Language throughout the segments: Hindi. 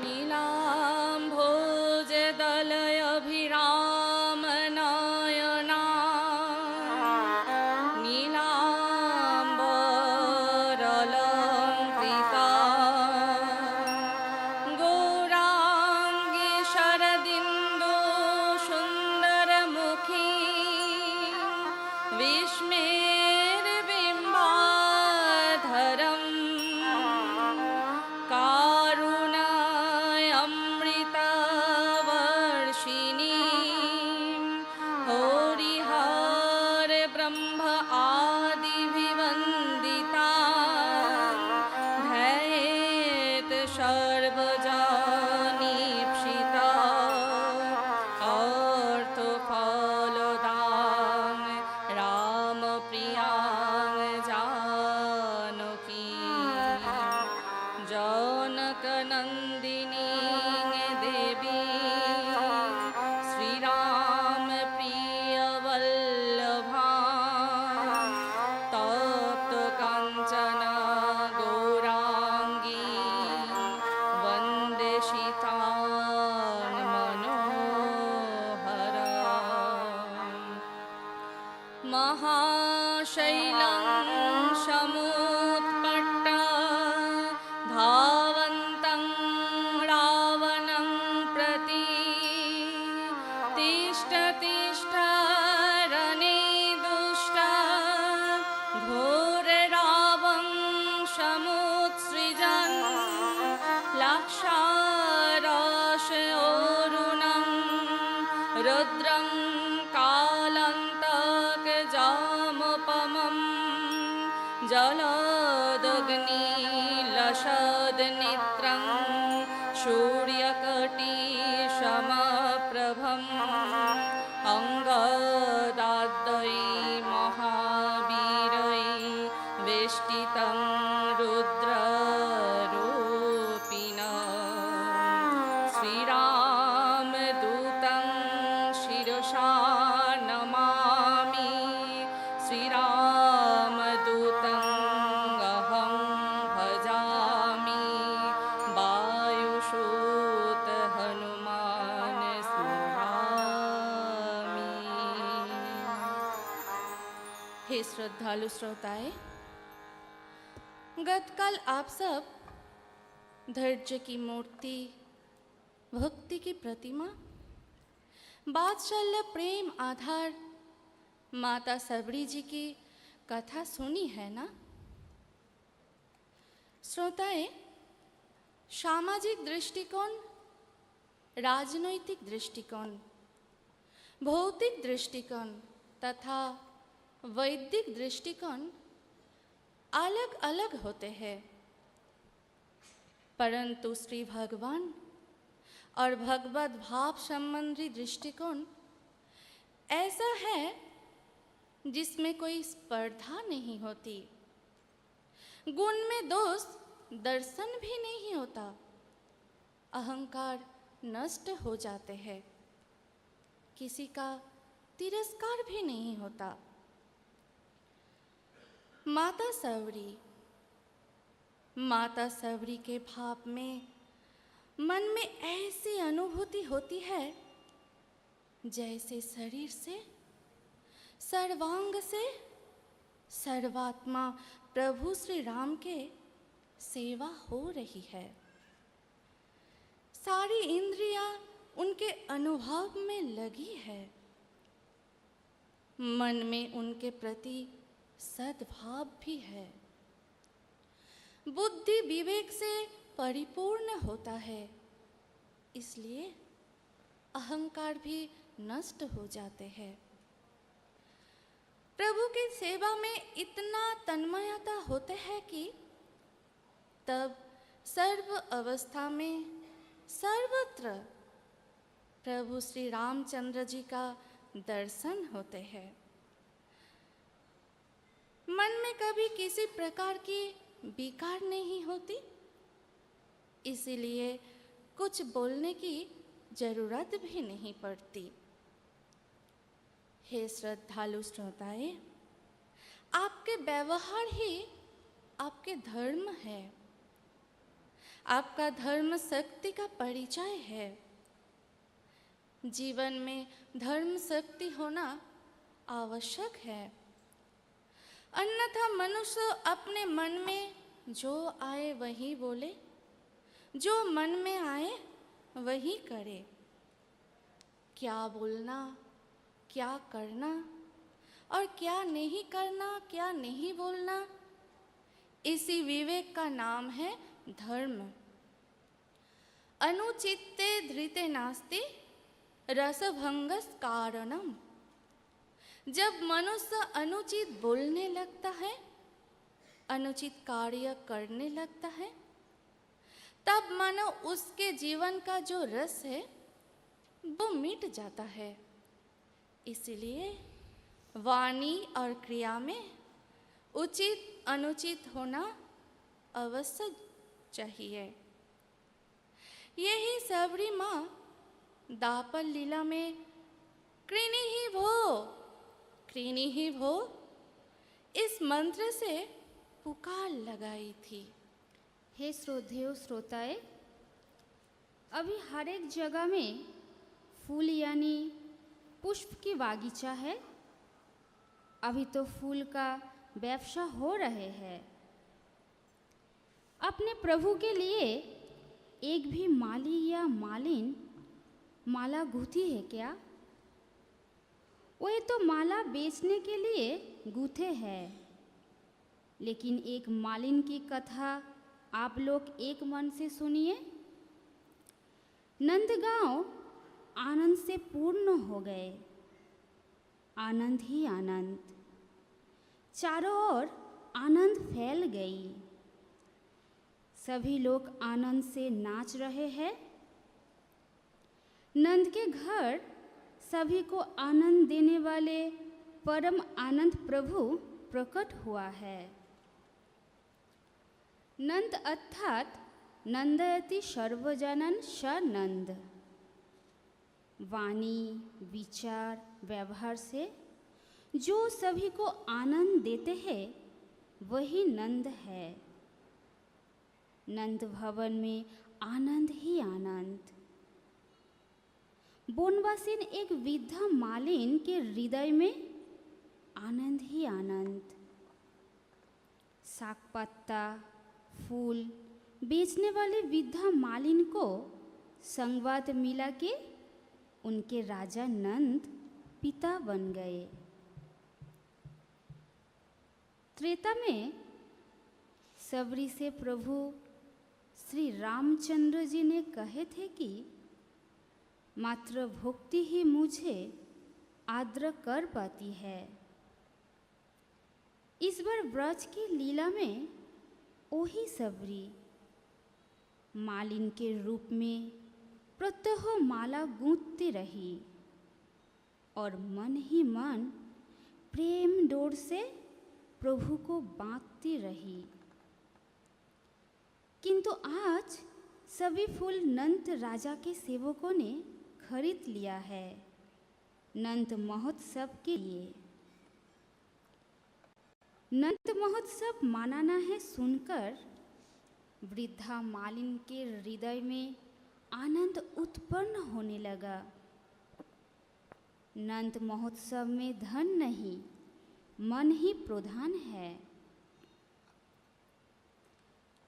नीलाम्भोजदलयभिरामनयना नीलाम्बरलङ्कृता गौराङ्गी शरदिन्दु सुन्दरमुखी विस्मेरबिम्बाधरम् कारुणामृतवर्षिणी हरिहर ब्रह्म आदिभिवन्दिता ध्येत सर्वजनीप्सिता अर्थफलदां रामप्रियां जानकी जनकनन्दिनी देवी श्रीराम प्रियवल्लभा तप्त काञ्चन गौराङ्गी वन्दे सीतां मनोहरा महाशैलं समुत्पट्टा धावन्तं रावणं प्रति तिष्ठ तिष्ठ रणे दुष्ट घोररावं समुत्सृजन् लाक्षारसोरुणं रुद्रं कालान्तकजामुपमं जलदग्निलसद्नेत्रं सूर्यकोटिसमप्रभम् अङ्गदाद्यै महावीरै वेष्टितं रुद्ररूपिणं श्रीरामदूतं शिरसा नमामि श्रीरामदूतं अहं भजामि वायुसूत हनुमान स्मरामि। हे श्रद्धालु श्रोताएं, गतकाल आप सब धैर्य की मूर्ति, भक्ति की प्रतिमा, बात्सल्य प्रेम आधार माता सबरी जी की कथा सुनी है ना। श्रोताएं, सामाजिक दृष्टिकोण, राजनैतिक दृष्टिकोण, भौतिक दृष्टिकोण तथा वैदिक दृष्टिकोण अलग अलग होते हैं, परंतु श्री भगवान और भगवत भाव संबंधी दृष्टिकोण ऐसा है जिसमें कोई स्पर्धा नहीं होती, गुण में दोष दर्शन भी नहीं होता, अहंकार नष्ट हो जाते हैं, किसी का तिरस्कार भी नहीं होता। माता सबरी के भाव में मन में ऐसी अनुभूति होती है जैसे शरीर से, सर्वांग से सर्वात्मा प्रभु श्री राम के सेवा हो रही है। सारी इंद्रियां उनके अनुभव में लगी है, मन में उनके प्रति सद्भाव भी है, बुद्धि विवेक से परिपूर्ण होता है, इसलिए अहंकार भी नष्ट हो जाते हैं। प्रभु की सेवा में इतना तन्मयता होते है कि तब सर्व अवस्था में सर्वत्र प्रभु श्री रामचंद्र जी का दर्शन होते हैं। मन में कभी किसी प्रकार की विकार नहीं होती, इसीलिए कुछ बोलने की जरूरत भी नहीं पड़ती। हे श्रद्धालु श्रोताएं, आपके व्यवहार ही आपके धर्म है। आपका धर्म शक्ति का परिचय है। जीवन में धर्म शक्ति होना आवश्यक है, अन्यथा मनुष्य अपने मन में जो आए वही बोले, जो मन में आए वही करे। क्या बोलना, क्या करना और क्या नहीं करना, क्या नहीं बोलना, इसी विवेक का नाम है धर्म। अनुचित्ते धृते नास्ति रसभंगस कारणम। जब मनुष्य अनुचित बोलने लगता है, अनुचित कार्य करने लगता है, तब मानो उसके जीवन का जो रस है वो मिट जाता है। इसलिए वाणी और क्रिया में उचित अनुचित होना अवश्य चाहिए। यही सबरी माँ दापल लीला में कृणी ही भो इस मंत्र से पुकार लगाई थी। हे श्रोतेय श्रोताएं, अभी हर एक जगह में फूल यानी पुष्प की बागीचा है। अभी तो फूल का व्यवसाय हो रहे हैं। अपने प्रभु के लिए एक भी माली या मालिन माला गूंथी है क्या? वे तो माला बेचने के लिए गूंथे हैं। लेकिन एक मालिन की कथा आप लोग एक मन से सुनिए। नंदगांव आनंद से पूर्ण हो गए। आनंद ही आनंद, चारों ओर आनंद फैल गई। सभी लोग आनंद से नाच रहे हैं। नंद के घर सभी को आनंद देने वाले परम आनंद प्रभु प्रकट हुआ है। नंद अर्थात नंदयति सर्वजनन स नंद। वाणी, विचार, व्यवहार से जो सभी को आनंद देते हैं वही नंद है। नंद भवन में आनंद ही आनंद। बोनवासिन एक वृद्धा मालिन के हृदय में आनंद ही आनंद। साग पत्ता, फूल बेचने वाले वृद्धा मालिन को संवाद मिला कि उनके राजा नंद पिता बन गए। त्रेता में सबरी से प्रभु श्री रामचंद्र जी ने कहे थे कि मात्र भक्ति ही मुझे आर्द्र कर पाती है। इस बार ब्रज की लीला में वही सबरी मालिन के रूप में प्रत्यह माला गूंथती रही और मन ही मन प्रेम डोर से प्रभु को बांधती रही। किंतु आज सभी फूल नंद राजा के सेवकों ने खरीद लिया है नंद महोत्सव के लिए। नंद महोत्सव मनाना है सुनकर वृद्धा मालिन के हृदय में आनंद उत्पन्न होने लगा। नंद महोत्सव में धन नहीं, मन ही प्रधान है।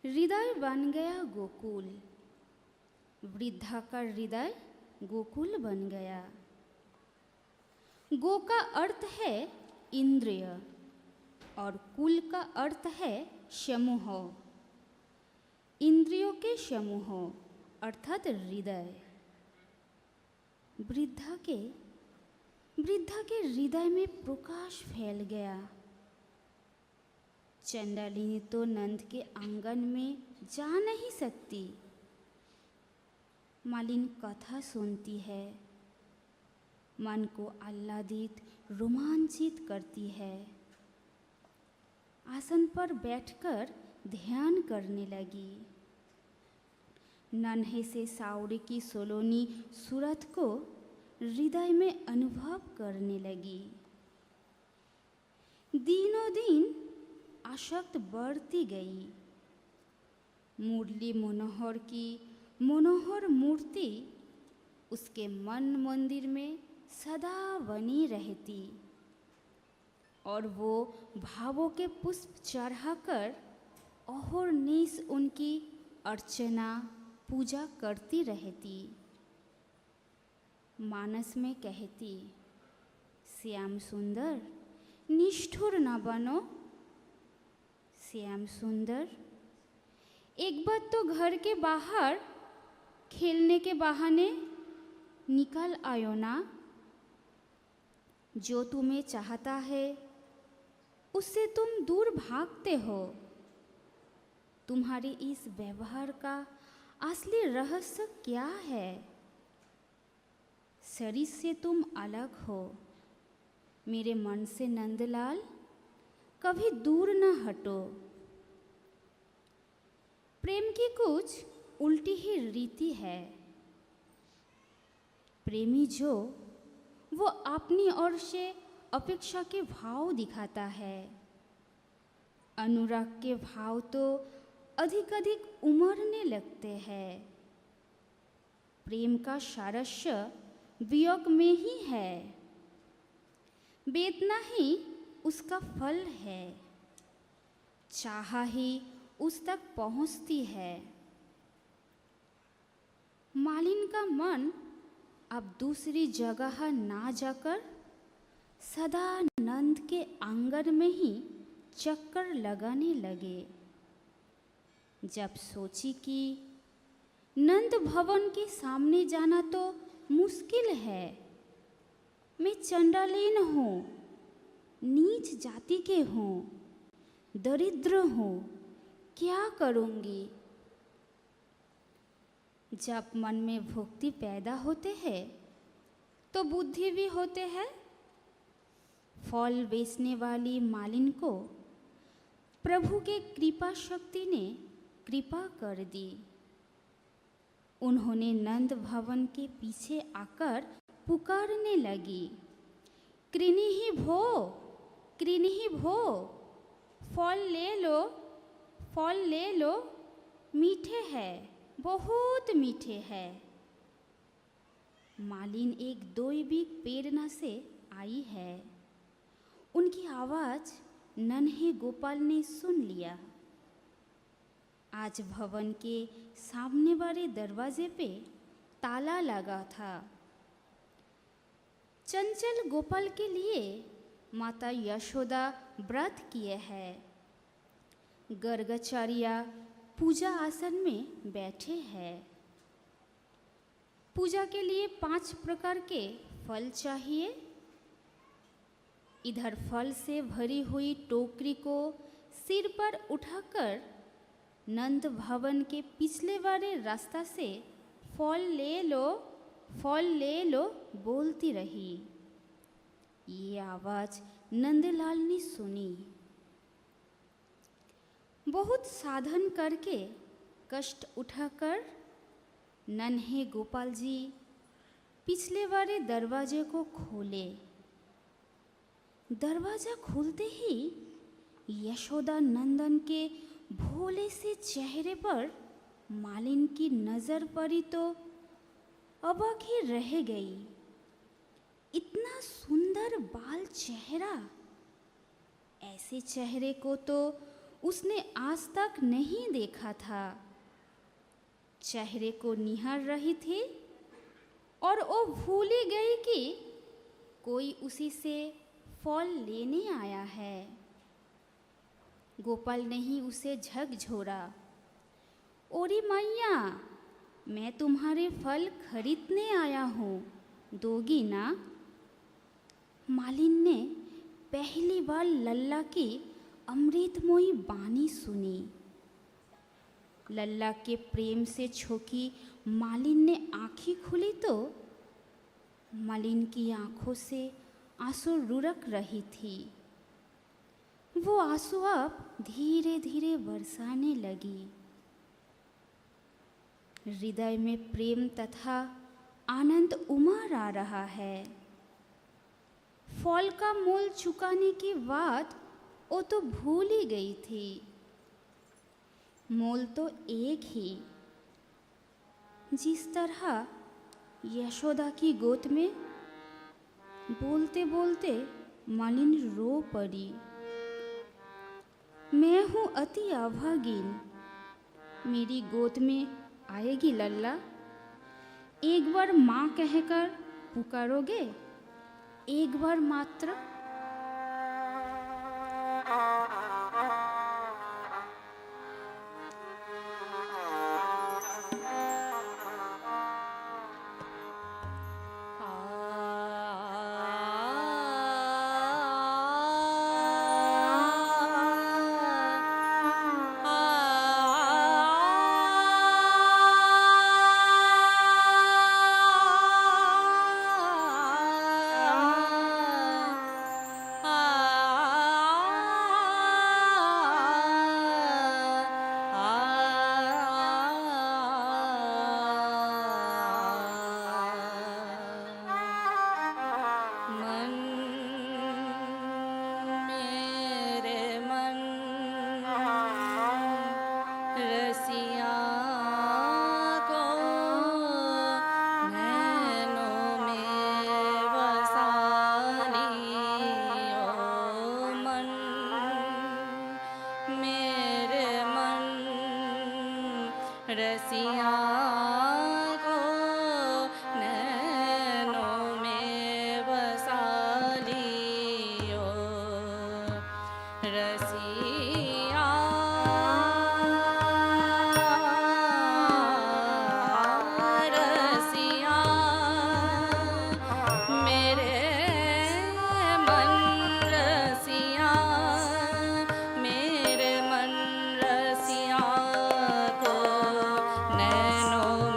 हृदय बन गया गोकुल। वृद्धा का हृदय गोकुल बन गया। गो का अर्थ है इंद्रिय और कुल का अर्थ है समूह। इंद्रियों के समूह अर्थात हृदय। वृद्धा के हृदय में प्रकाश फैल गया। चंडालिनी तो नंद के आंगन में जा नहीं सकती। मालिन कथा सुनती है, मन को आह्लादित रोमांचित करती है। आसन पर बैठकर ध्यान करने लगी। नन्हे से सावड़ी की सोलोनी सूरत को हृदय में अनुभव करने लगी। दिनों दिन आसक्त बढ़ती गई। मुरली मनोहर की मनोहर मूर्ति उसके मन मंदिर में सदा बनी रहती और वो भावों के पुष्प चढ़ाकर अहोरनिश उनकी अर्चना पूजा करती रहती। मानस में कहती, श्याम सुंदर निष्ठुर न बनो, श्याम सुंदर एक बार तो घर के बाहर खेलने के बहाने निकल आयो ना। जो तुम्हें चाहता है उससे तुम दूर भागते हो। तुम्हारे इस व्यवहार का असली रहस्य क्या है? शरीर से तुम अलग हो। मेरे मन से नंदलाल कभी दूर न हटो। प्रेम की कुछ उल्टी ही रीति है। प्रेमी जो वो अपनी ओर से अपेक्षा के भाव दिखाता है। अनुराग के भाव तो अधिक अधिक उमड़ने लगते हैं। प्रेम का सारस्य वियोग में ही है। वेदना ही उसका फल है। चाह ही उस तक पहुंचती है। मालिन का मन अब दूसरी जगह ना जाकर सदा नंद के आंगन में ही चक्कर लगाने लगे। जब सोची कि नंद भवन के सामने जाना तो मुश्किल है, मैं चंडालीन हूँ, नीच जाति के हूँ, दरिद्र हूँ, क्या करूँगी? जब मन में भक्ति पैदा होते हैं तो बुद्धि भी होते हैं। फल बेचने वाली मालिन को प्रभु के कृपा शक्ति ने कृपा कर दी। उन्होंने नंद भवन के पीछे आकर पुकारने लगी, कृनिहि भो, कृनिहि भो, फल ले लो, फल ले लो, मीठे हैं, बहुत मीठे हैं। मालिन एक दोईबी प्रेरणा से आई है। उनकी आवाज नन्हे गोपाल ने सुन लिया। आज भवन के सामने वाले दरवाजे पे ताला लगा था। चंचल गोपाल के लिए माता यशोदा व्रत किए हैं। गर्गाचार्य पूजा आसन में बैठे हैं। पूजा के लिए 5 प्रकार के फल चाहिए। इधर फल से भरी हुई टोकरी को सिर पर उठाकर नंद भवन के पिछले वाले रास्ता से फल ले लो, फल ले लो बोलती रही। ये आवाज नंदलाल ने सुनी। बहुत साधन करके कष्ट उठाकर नन्हे गोपाल जी पिछले वाले दरवाजे को खोले। दरवाजा खुलते ही यशोदा नंदन के भोले से चेहरे पर मालिन की नजर पड़ी तो अवाक ही रह गई। इतना सुंदर बाल चेहरा, ऐसे चेहरे को तो उसने आज तक नहीं देखा था। चेहरे को निहार रही थी और वो भूल ही गई कि कोई उसी से फल लेने आया है। गोपाल ने ही उसे झकझोरा, ओरी मैया, मैं तुम्हारे फल खरीदने आया हूँ, दोगी ना? मालिन ने पहली बार लल्ला की अमृतमयी बानी सुनी। लल्ला के प्रेम से छोकी मालिन ने आँखें खुली तो मालिन की आँखों से आंसू रुड़क रही थी। वो आंसू अब धीरे धीरे बरसाने लगी। हृदय में प्रेम तथा आनंद उमड़ आ रहा है। फल का मोल चुकाने के बाद वो तो भूल ही गई थी। मोल तो एक ही। जिस तरह यशोदा की गोद में बोलते बोलते मालिन रो पड़ी। मैं हूँ अति अभागिन, मेरी गोद में आएगी लल्ला? एक बार माँ कहकर पुकारोगे? एक बार मात्र? रसिया को नैनों में बसा लियो रसिया रसिया मेरे मन रसिया मेरे मन रसिया को नैनों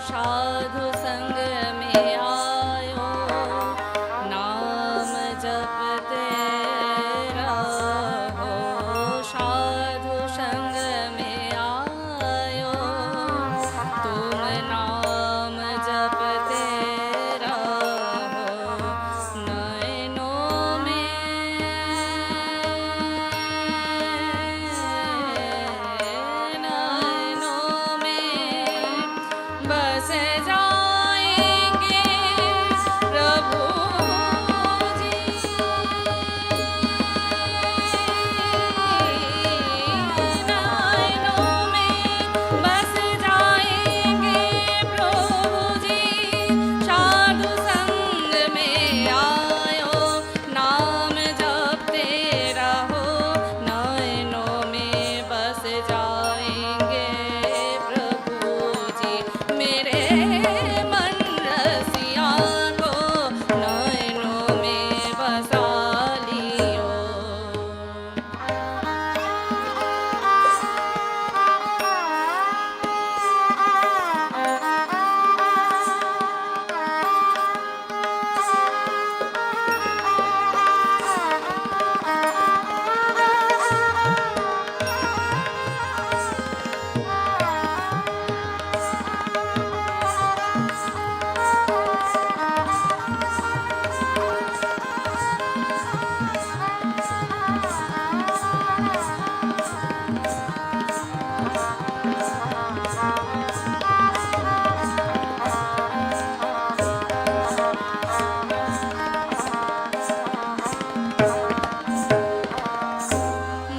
साधु संग में आयो, नाम जपते रहो। साधु संग में आयो, तुम नाम जपते रहो। नयनों में बस जाएंगे प्रभु जी। नयनों में बस जाएंगे प्रभु जी। साधु संग में आयो, नाम जपते रहो। नयनों में बस जाएंगे प्रभु जी। मेरे मन रसिया को नयनों में बसा लियो।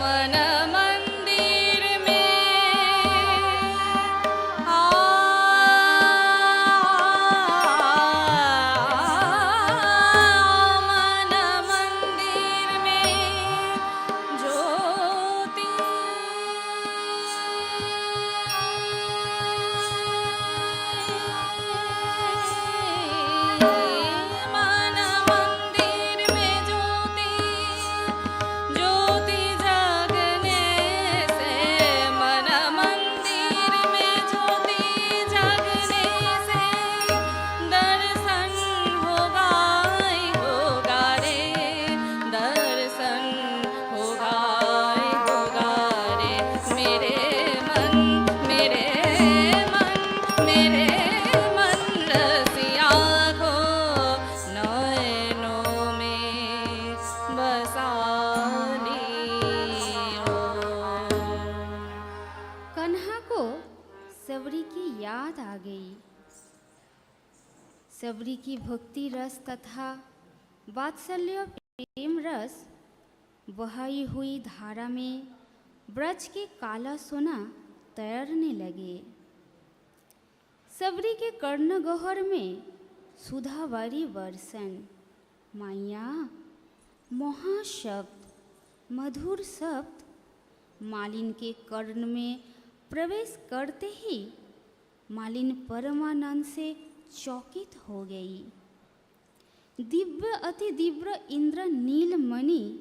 मन मंदिर में मन मंदिर में ज्योति मन मंदिर में ज्योति ज्योति जगने से। मन मंदिर में ज्योति जगने से दर्शन होगा ही होगा रे। दर्शन होगा ही होगा रे। मेरे मन रसिया को नयनों में बसा लियो। कन्हा को सबरी की याद आ गई। सबरी की भक्ति रस तथा वात्सल्य प्रेम रस बहाई हुई धारा में ब्रज के काला सोना तैरने लगे। सबरी के कर्ण गहर में सुधावारी वर्षण, माया महाशब्द मधुर शब्द मालिन के कर्ण में प्रवेश करते ही मालिन परमानंद से चौकित हो गई। दिव्य अति दिव्य इंद्र नीलमणि